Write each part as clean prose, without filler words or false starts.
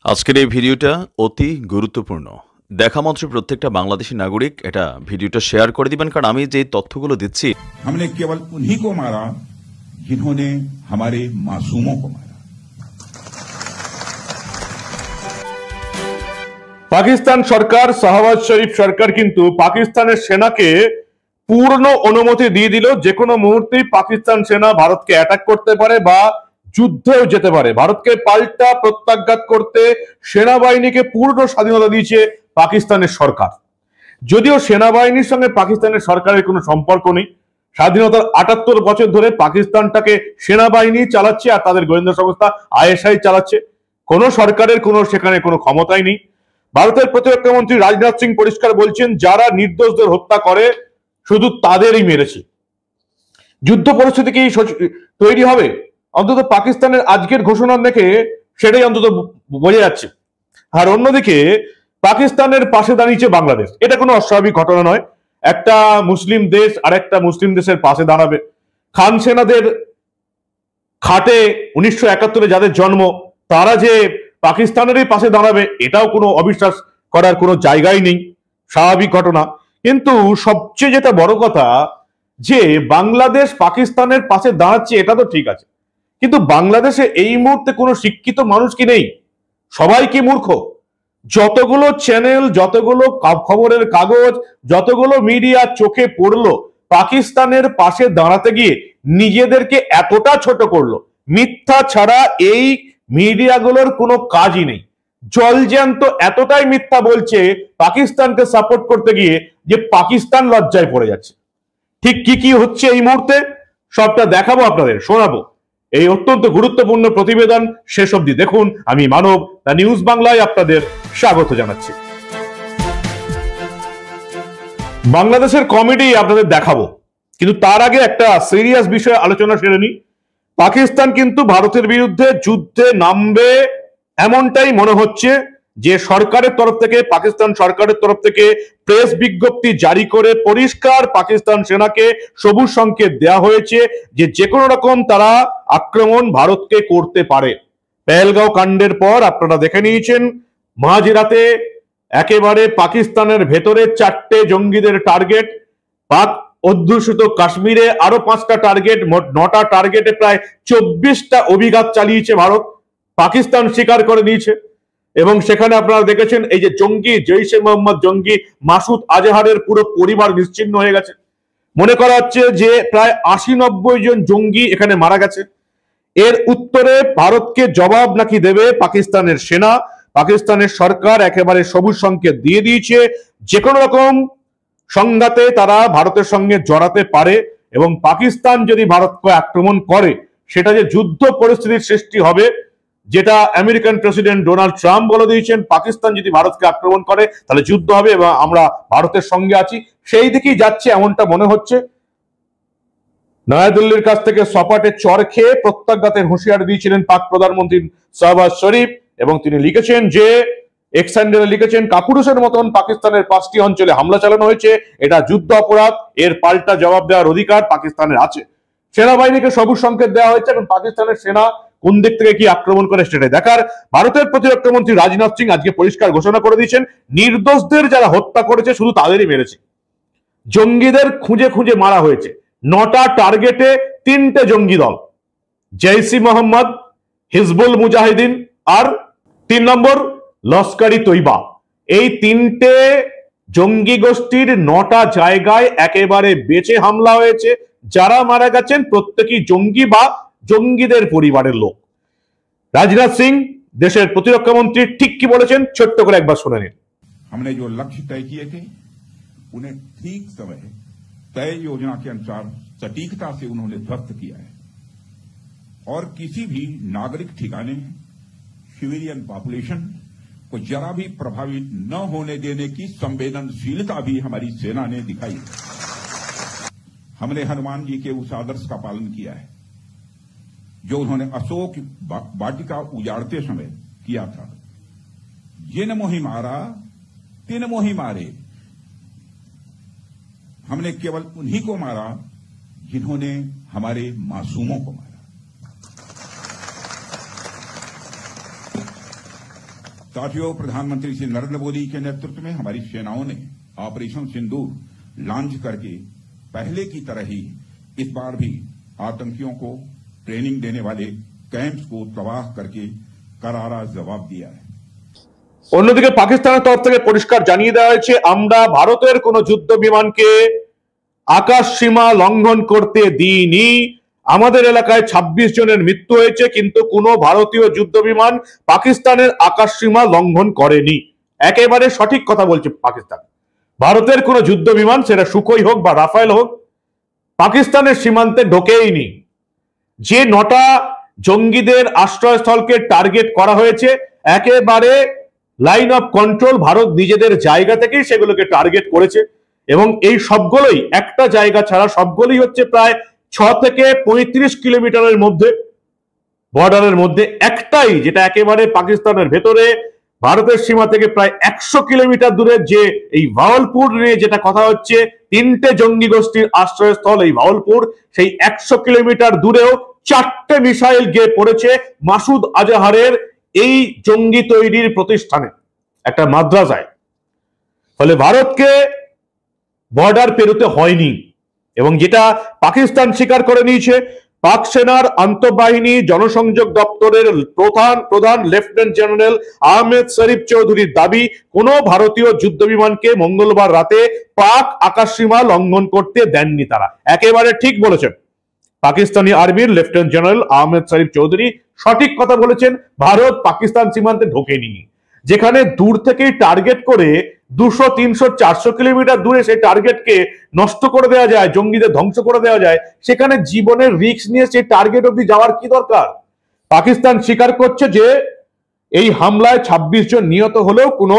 আজকের এই ভিডিওটা অতি গুরুত্বপূর্ণ। দেখা মাত্র প্রত্যেকটা বাংলাদেশী নাগরিক এটা ভিডিওটা শেয়ার করে দিবেন, কারণ আমি যে তথ্যগুলো দিচ্ছি हमने केवल उन्हीं को मारा जिन्होंने हमारे मासूमों को मारा। পাকিস্তান সরকার, শাহবাজ শরীফ সরকার কিন্তু পাকিস্তানের সেনাকে পূর্ণ অনুমতি দিয়ে দিল যে কোনো মুহূর্তেই পাকিস্তান সেনা ভারতকে অ্যাটাক করতে পারে বা যুদ্ধেও যেতে পারে। ভারতকে পাল্টা প্রত্যাঘাত করতে সেনাবাহিনীকে পূর্ণ স্বাধীনতা দিয়েছে পাকিস্তানের সরকার। যদিও সেনাবাহিনীর সঙ্গে পাকিস্তানের সরকারের কোনো সম্পর্ক নেই। স্বাধীনতার ৭৮ বছর ধরে পাকিস্তানটাকে সেনাবাহিনী চালাচ্ছে আর তাদের গোয়েন্দা সংস্থা আইএসআই চালাচ্ছে। কোনো সরকারের সেখানে কোনো ক্ষমতাই নেই। ভারতের প্রতিরক্ষা মন্ত্রী রাজনাথ সিং পরিষ্কার বলছেন, যারা নির্দোষদের হত্যা করে শুধু তাদেরই মেরেছে। যুদ্ধ পরিস্থিতি কি তৈরি হবে? অন্তত পাকিস্তানের আজকের ঘোষণা দেখে সেটাই অন্তত বোঝা যাচ্ছে। আর অন্যদিকে পাকিস্তানের পাশে দাঁড়িয়েছে বাংলাদেশ। এটা কোনো অস্বাভাবিক ঘটনা নয়। একটা মুসলিম দেশ আর একটা মুসলিম দেশের পাশে দাঁড়াবে। খান সেনাদের খাটে 1971 যাদের জন্ম, তারা যে পাকিস্তানেরই পাশে দাঁড়াবে এটাও কোনো অবিশ্বাস করার কোনো জায়গাই নেই, স্বাভাবিক ঘটনা। কিন্তু সবচেয়ে যেটা বড় কথা, যে বাংলাদেশ পাকিস্তানের পাশে দাঁড়াচ্ছে এটা তো ঠিক আছে, কিন্তু বাংলাদেশে এই মুহূর্তে কোনো শিক্ষিত মানুষ কি নেই? সবাই কি মূর্খ? যতগুলো চ্যানেল, যতগুলো খবরের কাগজ, যতগুলো মিডিয়া চোখে পড়লো পাকিস্তানের পাশে দাঁড়াতে গিয়ে নিজেদেরকে এতটা ছোট করলো। মিথ্যা ছাড়া এই মিডিয়াগুলোর কোনো কাজই নেই। জলজ্যান্ত এতটাই মিথ্যা বলছে পাকিস্তানকে সাপোর্ট করতে গিয়ে যে পাকিস্তান লজ্জায় পড়ে যাচ্ছে। ঠিক কি কি হচ্ছে এই মুহূর্তে সবটা দেখাবো, আপনাদের শোনাবো। এই অত্যন্ত গুরুত্বপূর্ণ প্রতিবেদন শেষ অবধি দেখুন। আমি মানব, দ্য নিউজ বাংলায় আপনাদের স্বাগত জানাচ্ছি। বাংলাদেশের কমেডি আপনাদের দেখাবো, কিন্তু তার আগে একটা সিরিয়াস বিষয়ে আলোচনা সেরে নিই। পাকিস্তান কিন্তু ভারতের বিরুদ্ধে যুদ্ধে নামবে এমনটাই মনে হচ্ছে, যে সরকারের তরফ থেকে, পাকিস্তান সরকারের তরফ থেকে প্রেস বিজ্ঞপ্তি জারি করে পরিষ্কার পাকিস্তান সেনাকে সবুজ সংকেত দেওয়া হয়েছে যে কোনো রকম তারা আক্রমণ ভারতকে করতে পারে। পেহেলগাঁও কাণ্ডের পর আপনারা দেখে নিয়েছেন, মাঝরাতে একেবারে পাকিস্তানের ভেতরে 4টে জঙ্গিদের টার্গেট, পাক অধ্যুষিত কাশ্মীরে আরো 5টা টার্গেট, মোট 9টা টার্গেটে প্রায় 24টা অভিঘাত চালিয়েছে ভারত। পাকিস্তান স্বীকার করে নিয়েছে। এবং সেখানে আপনারা দেখেছেন এই যে জঙ্গি, জৈশে মোহাম্মদ জঙ্গি মাসুদ আজহারের পুরো পরিবার নিশ্চিহ্ন হয়ে গেছে। মনে করা হচ্ছে যে প্রায় 80-90 জন জঙ্গি এখানে মারা গেছে। এর উত্তরে ভারতকে জবাব নাকি দেবে পাকিস্তানের সেনা। পাকিস্তানের সরকার একেবারে সবুজ সংকেত দিয়ে দিয়েছে, যে কোনো রকম সংঘাতে তারা ভারতের সঙ্গে জড়াতে পারে এবং পাকিস্তান যদি ভারতকে আক্রমণ করে সেটা যে যুদ্ধ পরিস্থিতির সৃষ্টি হবে, যেটা আমেরিকান প্রেসিডেন্ট ডোনাল্ড ট্রাম্প বলে দিয়েছেন, পাকিস্তান যদি ভারতকে আক্রমণ করে তাহলে যুদ্ধ হবে এবং আমরা ভারতের সঙ্গে আছি। সেই দিকেই যাচ্ছে এমনটা মনে হচ্ছে। নয়াদিল্লির কাছ থেকে সপাটে চর খেয়ে প্রত্যাঘাতের হুঁশিয়ারি দিয়েছিলেন পাক প্রধানমন্ত্রী শাহবাজ শরীফ, এবং তিনি লিখেছেন যে এক্স হ্যান্ডেলে লিখেছেন, কাপুরুষের মতন পাকিস্তানের 5টি অঞ্চলে হামলা চালানো হয়েছে, এটা যুদ্ধ অপরাধ, এর পাল্টা জবাব দেওয়ার অধিকার পাকিস্তানের আছে। সেনাবাহিনীকে সবুজ সংকেত দেওয়া হয়েছে এবং পাকিস্তানের সেনা কোন দিক থেকে কি আক্রমণ করে সেটাই দেখার। ভারতের প্রতিরক্ষা মন্ত্রী রাজনাথ সিং আজকে পরিষ্কার ঘোষণা করে দিয়েছেন, নির্দোষদের যারা হত্যা করেছে শুধু তাদেরই মেরেছে। জঙ্গিদের খুঁজে খুঁজে মারা হয়েছে। 9টা টার্গেটে 3টে জঙ্গি দল, জৈশ ই মোহাম্মদ, হিজবুল মুজাহিদিন আর 3 নম্বর লস্কর ই তৈবা। এই 3টে জঙ্গি গোষ্ঠীর 9টা জায়গায় একেবারে বেঁচে হামলা হয়েছে। যারা মারা গেছেন প্রত্যেকেই জঙ্গি বা জঙ্গিদের পরিবারের লোক। রাজনাথ সিং দেশের প্রতিরক্ষা মন্ত্রী ঠিক কি বলেছেন ছোট্ট করে একবার শুনে নিন। हमने जो लक्ष्य तय किए थे उन्हें ठीक समय तय योजना के अनुसार सटीकता से उन्होंने ध्वस्त किया है, और किसी भी नागरिक ठिकाने, सिविलियन पॉपुलेशन को जरा भी प्रभावित न होने देने की संवेदनशीलता भी हमारी सेना ने दिखाई। हमने हनुमान जी के उस आदर्श का पालन किया है जो उन्होंने अशोक वाटिका उजाड़ते समय किया था, जिन मोहि मारा तिन मोहि मारे। हमने केवल उन्हीं को मारा जिन्होंने हमारे मासूमों को मारा। साथियों, प्रधानमंत्री श्री नरेंद्र मोदी के नेतृत्व में हमारी सेनाओं ने ऑपरेशन सिंदूर लॉन्च करके पहले की तरह ही इस बार भी आतंकियों को ट्रेनिंग देने वाले कैंप्स को तबाह करके करारा जवाब दिया है। অন্যদিকে পাকিস্তানের তরফ থেকে পরিষ্কার জানিয়ে দেওয়া হয়েছে, আমরা ভারতের কোন যুদ্ধ বিমানকে আকাশ সীমা লঙ্ঘন করতে দিইনি। আমাদের এলাকায় ২৬ জনের মৃত্যু হয়েছে, কিন্তু কোনো ভারতীয় যুদ্ধ বিমান পাকিস্তানের আকাশ সীমা লঙ্ঘন করেনি। একেবারে সঠিক কথা বলছে পাকিস্তান। ভারতের কোন যুদ্ধ বিমান, সেটা সুখোই হোক বা রাফায়েল হোক, পাকিস্তানের সীমান্তে ঢোকেইনি। যে ৯টা জঙ্গিদের আশ্রয়স্থলকে টার্গেট করা হয়েছে, একেবারে লাইন অফ কন্ট্রোল ভারত নিজেদের জায়গা থেকেই সেগুলোকে টার্গেট করেছে, এবং এই সবগুলোই একটা জায়গা ছাড়া সবগুলোই হচ্ছে প্রায় ৬ থেকে ৩৫ কিলোমিটারের মধ্যে, বর্ডারের মধ্যে। একটাই যেটা একেবারে পাকিস্তানের ভেতরে ভারতের সীমা থেকে প্রায় ১০০ কিলোমিটার দূরে, যে এই ভাওয়ালপুর নিয়ে যেটা কথা হচ্ছে, ৩টে জঙ্গি গোষ্ঠীর আশ্রয়স্থল এই ভাওয়ালপুর, সেই ১০০ কিলোমিটার দূরেও ৪টে মিসাইল গিয়ে পড়েছে মাসুদ আজহারের এই জঙ্গি তৈরির প্রতিষ্ঠানে, একটা মাদ্রাসায়। ফলে ভারতকে বর্ডার পেরোতে হয়নি, এবং যেটা পাকিস্তান স্বীকার করে নিয়েছে। পাক সেনার আন্তঃবাহিনী জনসংযোগ দপ্তরের প্রধান লেফটেন্যান্ট জেনারেল আহমেদ শরীফ চৌধুরীর দাবি, কোন ভারতীয় যুদ্ধ বিমানকে মঙ্গলবার রাতে পাক আকাশসীমা লঙ্ঘন করতে দেননি তারা। একেবারে ঠিক বলেছেন পাকিস্তানি আর্মির লেফটেন্যান্ট জেনারেল আহমেদ শরীফ চৌধুরী, সঠিক কথা বলেছেন। ভারত পাকিস্তান সীমান্তে ঢোকেনি। যেখানে দূর থেকেই টার্গেট করে ২০০, ৩০০, ৪০০ কিলোমিটার দূরে সেই টার্গেটকে নষ্ট করে দেওয়া যায়, জঙ্গিদের ধ্বংস করে দেওয়া যায়, সেখানে জীবনের রিস্ক নিয়ে সেই টার্গেট অব্দি যাওয়ার কি দরকার? পাকিস্তান স্বীকার করছে যে এই হামলায় ২৬ জন নিহত হলেও কোনো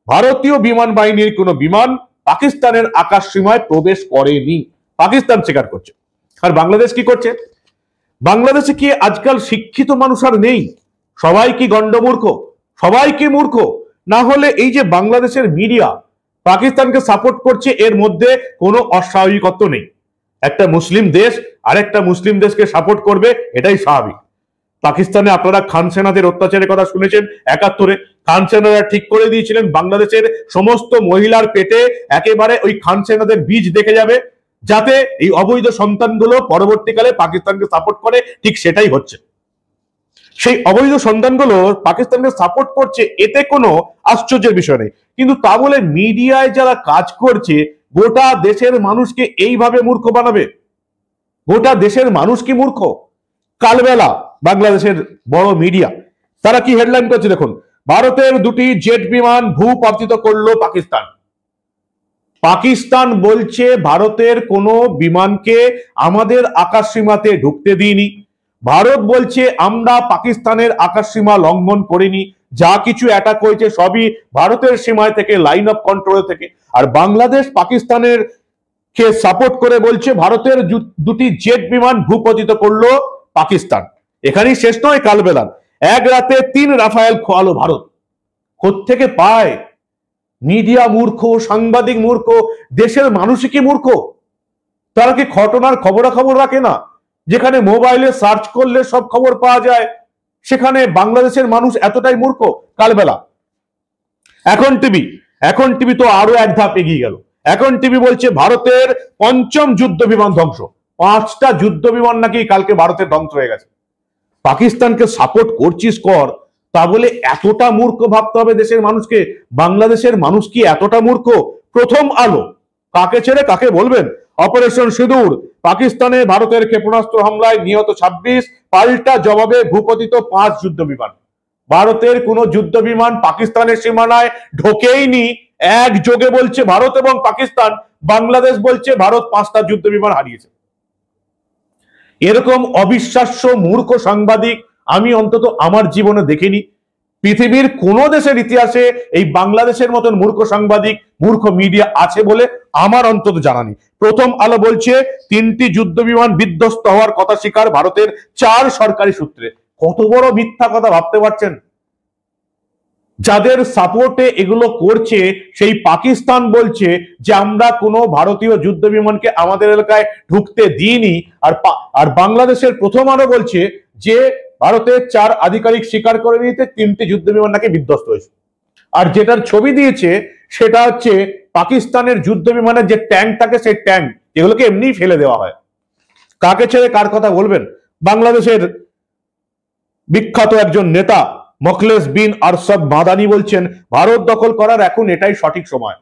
ভারতীয় বিমান বাহিনীর কোনো বিমান পাকিস্তানের আকাশ সীমায় প্রবেশ করেনি, পাকিস্তান স্বীকার করছে। আর বাংলাদেশ কি করছে? বাংলাদেশে কি আজকাল শিক্ষিত মানুষ আর নেই? সবাই কি গন্ডমূর্খ? সবাই কি মূর্খ? না হলে এই যে বাংলাদেশের মিডিয়া পাকিস্তানকে সাপোর্ট করছে, এর মধ্যে কোনো অস্বাভাবিকত্ব নেই। একটা মুসলিম দেশ আরেকটা মুসলিম দেশকে সাপোর্ট করবে, এটাই স্বাভাবিক। পাকিস্তানে আপনারা খান সেনাদের অত্যাচারের কথা শুনেছেন ৭১-এ। খান সেনারা ঠিক করে দিয়েছিলেন বাংলাদেশের সমস্ত মহিলার পেটে একেবারে ওই খান সেনাদের বীজ দেখে যাবে, যাতে এই অবৈধ সন্তানগুলো পরবর্তীকালে পাকিস্তানকে সাপোর্ট করে। ঠিক সেটাই হচ্ছে। সেই অবৈধ সন্তানগুলো পাকিস্তানকে সাপোর্ট করছে, এতে কোনো আশ্চর্যের বিষয় নেই। কিন্তু তা বলে মিডিয়ায় যারা কাজ করছে, গোটা দেশের মানুষকে এইভাবে মূর্খ বানাবে? গোটা দেশের মানুষ কি মূর্খ? কালবেলা বাংলাদেশের বড় মিডিয়া তারা কি হেডলাইন করছে দেখুন, ভারতের ২টি জেট বিমান ভূপাতিত করলো পাকিস্তান। পাকিস্তান বলছে ভারতের কোনো বিমানকে আমাদের আকাশ সীমাতে ঢুকতে দিইনি। ভারত বলছে আমরা পাকিস্তানের আকাশ সীমা লঙ্ঘন করিনি, যা কিছু অ্যাটাক হয়েছে সবই ভারতের সীমায় থেকে, লাইন অফ কন্ট্রোল থেকে। আর বাংলাদেশ পাকিস্তানের কে সাপোর্ট করে বলছে ভারতের ২টি জেট বিমান ভূপতিত করলো পাকিস্তান। এখানেই শেষ নয়, কালবেলা এক রাতে ৩ রাফায়েল খোয়ালো ভারত। কোত্থেকে পায়? মিডিয়া মূর্খ, সাংবাদিক মূর্খ, দেশের মানুষই কি মূর্খ? তারা কি ঘটনার খবরাখবর রাখে না? যেখানে মোবাইলে সার্চ করলে সব খবর পাওয়া যায়, সেখানে বাংলাদেশের মানুষ এতটাই মূর্খ? কালবেলা এখন টিভি তো আরো এক ধাপ এগিয়ে গেল। এখন টিভি বলছে ভারতের ৫ম যুদ্ধ বিমান ধ্বংস। ৫টা যুদ্ধ বিমান নাকি কালকে ভারতের ধ্বংস হয়ে গেছে। পাকিস্তানকে সাপোর্ট করছিস কর, তা বলে এতটা মূর্খ ভাবতে হবে দেশের মানুষকে? বাংলাদেশের মানুষ কি এতটা মূর্খ? প্রথম আলো কাকে ছেড়ে কাকে বলবেন? অপারেশন সিঁদুর, পাকিস্তানে ভারতের ক্ষেপণাস্ত্র হামলায় নিহত ২৬, পাল্টা জবাবে ভূপতিত ৫ যুদ্ধ বিমান। ভারতের কোন যুদ্ধ বিমান পাকিস্তানের সীমানায় ঢোকেইনি, একযোগে বলছে ভারত এবং পাকিস্তান। বাংলাদেশ বলছে ভারত ৫টা যুদ্ধ বিমান হারিয়েছে। এরকম অবিশ্বাস্য মূর্খ সাংবাদিক আমি অন্তত আমার জীবনে দেখিনি। পৃথিবীর কোন দেশের ইতিহাসে এই বাংলাদেশের মতন মূর্খ সাংবাদিক, মূর্খ মিডিয়া আছে বলে আমার অন্তত জানা নেই। প্রথম আলো বলছে ৩টি যুদ্ধ বিমান বিধ্বস্ত হওয়ার কথা স্বীকার ভারতের ৪ সরকারি সূত্রে। কত বড় মিথ্যা কথা ভাবতে পারছেন? যাদের সাপোর্টে এগুলো করছে সেই পাকিস্তান বলছে যে আমরা কোনো ভারতীয় যুদ্ধ বিমানকে আমাদের এলাকায় ঢুকতে দিইনি। আর বাংলাদেশের প্রথম আলো বলছে যে ভারতের 4 আধিকারিক স্বীকার করে নিতে 3টি যুদ্ধ বিমান নাকি বিধ্বস্ত হয়েছে। আর যেটার ছবি দিয়েছে সেটা হচ্ছে পাকিস্তানের যুদ্ধ বিমানের যে ট্যাঙ্ক থাকে, সেই ট্যাঙ্ক এগুলোকে এমনি ফেলে দেওয়া হয়। কাকে ছেড়ে কার কথা বলবেন? বাংলাদেশের বিখ্যাত একজন নেতা মখলেস বিন আরশাদ মাদানি বলছেন ভারত দখল করার এখন এটাই সঠিক সময়।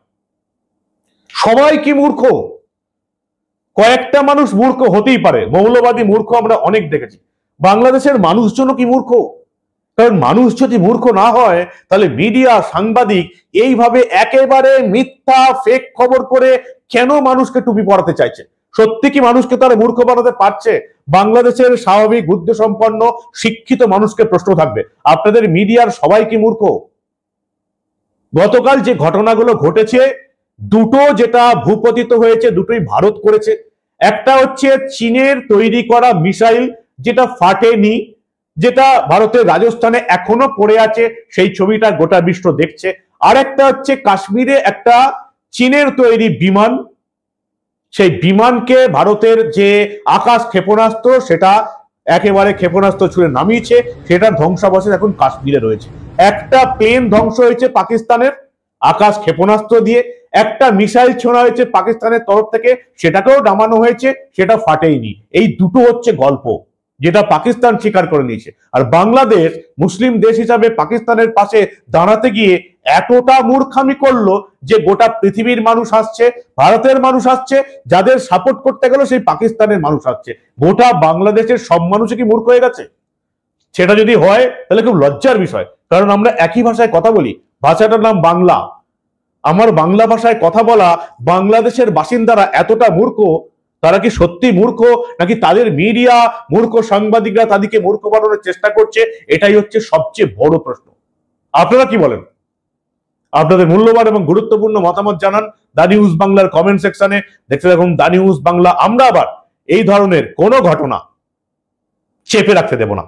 সবাই কি মূর্খ? কয়েকটা মানুষ মূর্খ হতেই পারে, মৌলবাদী মূর্খ আমরা অনেক দেখেছি। বাংলাদেশের মানুষজনও কি মূর্খ? কারণ মানুষ যদি মূর্খ না হয় তাহলে মিডিয়া, সাংবাদিক এইভাবে একেবারে মিথ্যা ফেক খবর করে কেন মানুষকে টুপি পরাতে চাইছে? সত্যি কি মানুষকে তারা মূর্খ বানাতে পারছে? বাংলাদেশের স্বাভাবিক বুদ্ধি সম্পন্ন শিক্ষিত মানুষকে প্রশ্ন থাকবে, আপনাদের মিডিয়ার সবাই কি মূর্খ? গতকাল যে ঘটনাগুলো ঘটেছে, দুটো যেটা ভূপতিত হয়েছে, দুটোই ভারত করেছে। একটা হচ্ছে চীনের তৈরি করা মিসাইল যেটা ফাটেনি, যেটা ভারতের রাজস্থানে এখনো পড়ে আছে, সেই ছবিটা গোটা বিশ্ব দেখছে। আর একটা হচ্ছে কাশ্মীরে একটা চীনের তৈরি বিমান, সেই বিমানকে ভারতের যে আকাশ ক্ষেপণাস্ত্র সেটা একেবারে ক্ষেপণাস্ত্র ছুড়ে নামিয়েছে, সেটার ধ্বংসাবশেষ এখন কাশ্মীরে রয়েছে। একটা প্লেন ধ্বংস হয়েছে পাকিস্তানের আকাশ ক্ষেপণাস্ত্র দিয়ে, একটা মিসাইল ছোড়া হয়েছে পাকিস্তানের তরফ থেকে, সেটাকেও নামানো হয়েছে, সেটা ফাটেইনি। এই দুটো হচ্ছে গল্প যেটা পাকিস্তান স্বীকার করে নিয়েছে। আর বাংলাদেশ মুসলিম দেশ হিসাবে পাকিস্তানের পাশে দাঁড়াতে গিয়ে এতটা মূর্খামি করলো যে গোটা পৃথিবীর মানুষ আসছে, ভারতের মানুষ আসছে, যাদের সাপোর্ট করতে গেল সেই পাকিস্তানের মানুষ আসছে। গোটা বাংলাদেশের সব মানুষই কি মূর্খ হয়ে গেছে? সেটা যদি হয় তাহলে খুব লজ্জার বিষয়, কারণ আমরা একই ভাষায় কথা বলি, ভাষাটার নাম বাংলা। আমার বাংলা ভাষায় কথা বলা বাংলাদেশের বাসিন্দারা এতটা মূর্খ, তারা কি সত্যি মূর্খ নাকি তাদের মিডিয়া, মূর্খ সাংবাদিকরা তাদেরকে মূর্খ বানানোর চেষ্টা করছে? এটাই হচ্ছে সবচেয়ে বড় প্রশ্ন। আপনারা কি বলেন? আপনাদের মূল্যবান এবং গুরুত্বপূর্ণ মতামত জানান দা নিউজ বাংলার কমেন্ট সেকশনে। দেখতে থাকুন দা নিউজ বাংলা। আমরা আবার এই ধরনের কোনো ঘটনা চেপে রাখতে দেব না।